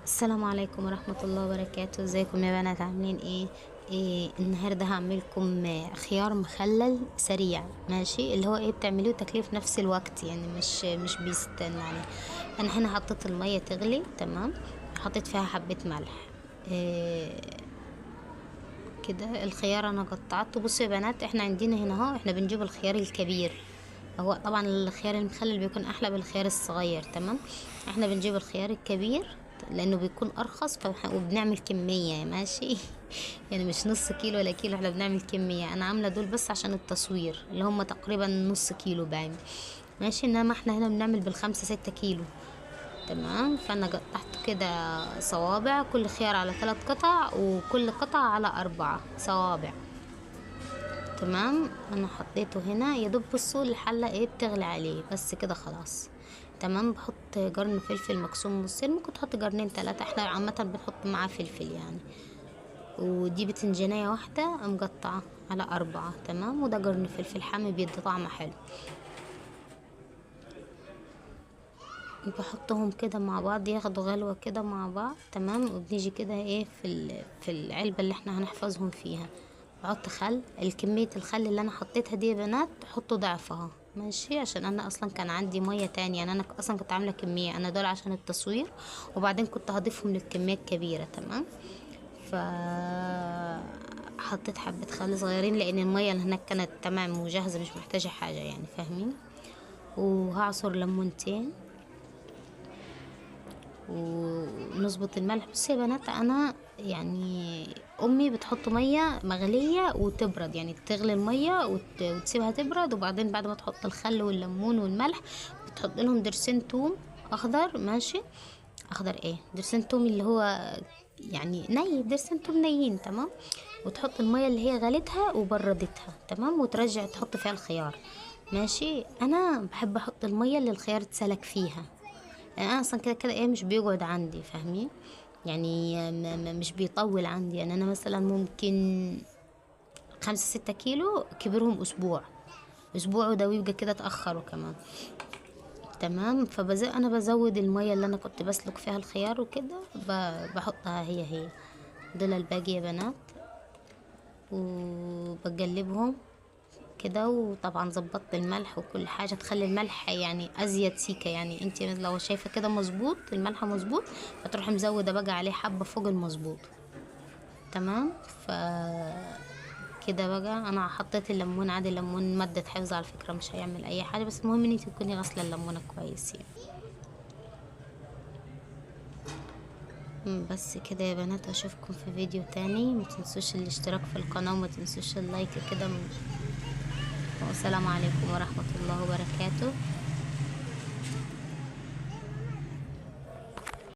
السلام عليكم ورحمة الله وبركاته. ازيكم يا بنات؟ عاملين ايه النهارده هعملكم خيار مخلل سريع، ماشي؟ اللي هو بتعمليه تكليف في نفس الوقت، يعني مش بيستنى عليه. انا هنا حطيت المية تغلي، تمام، حطيت فيها حبة ملح. إيه كده الخيار انا قطعته. بصوا يا بنات، احنا عندنا هنا اهو، احنا بنجيب الخيار الكبير. هو طبعا الخيار المخلل بيكون احلى بالخيار الصغير، تمام. احنا بنجيب الخيار الكبير لانه بيكون ارخص، وبنعمل كمية، ماشي. يعني مش نص كيلو ولا كيلو، احنا بنعمل كمية. انا عاملة دول بس عشان التصوير، اللي هم تقريبا نص كيلو باين، ماشي. انما احنا هنا بنعمل بالخمسة 6 كيلو، تمام. فانا قطعت كده صوابع، كل خيار على 3 قطع، وكل قطعة على 4 صوابع، تمام. انا حطيته هنا يا دوب. بصوا الحله بتغلي عليه بس كده خلاص، تمام. بحط قرن فلفل مكسوم نصين، ممكن تحط قرنين 3، احنا عامه بنحط معاه فلفل يعني. ودي بتنجانية واحدة مقطعة على 4، تمام. وده قرن فلفل حامي بيدي طعم حلو. بحطهم كده مع بعض ياخدوا غلوة كده مع بعض، تمام. وبنيجي كده في العلبة اللي احنا هنحفظهم فيها. بحط خل. الكمية الخل اللي انا حطيتها دي يا بنات حطوا ضعفها، ماشي، عشان انا اصلا كان عندي مية تانية. يعني انا اصلا كنت عاملة كمية، انا دول عشان التصوير، وبعدين كنت هضيفهم للكمية الكبيرة، تمام. ف حطيت حبة خل صغيرين لان المية اللي هناك كانت تمام وجاهزة، مش محتاجة حاجة يعني، فاهمين. وهعصر ليمونتين ونظبط الملح. بصي يا بنات، انا يعني امي بتحط ميه مغليه وتبرد، يعني تغلي الميه وتسيبها تبرد، وبعدين بعد ما تحط الخل والليمون والملح بتحط لهم درسين توم اخضر، ماشي. اخضر درسين توم اللي هو يعني درسين توم نيين، تمام. وتحط الميه اللي هي غليتها وبردتها، تمام، وترجع تحط فيها الخيار، ماشي. انا بحب احط الميه اللي الخيار اتسلك فيها، يعني انا اصلا كده كده مش بيقعد عندي، فاهمين. يعني مش بيطول عندي. يعني انا مثلا ممكن 5 6 كيلو كبرهم اسبوع وده بيبقى كده اتاخروا كمان، تمام. انا بزود المية اللي انا كنت بسلق فيها الخيار وكده، بحطها هي دول الباقي يا بنات، وبقلبهم كده. وطبعا ظبطت الملح وكل حاجة، تخلي الملح يعني ازيد سيكة. يعني انت لو شايفة كده مظبوط، الملح مظبوط، فتروحي مزودة بقى عليه حبة فوق المظبوط، تمام. كده بقى انا حطيت الليمون عادي. الليمون مادة حفظ على فكرة، مش هيعمل اي حاجة، بس المهم ان انت تكوني غاسلة الليمونة كويس يعني. بس كده يا بنات، اشوفكم في فيديو تاني. ما تنسوش الاشتراك في القناة، وما تنسوش اللايك كده. والسلام عليكم ورحمة الله وبركاته.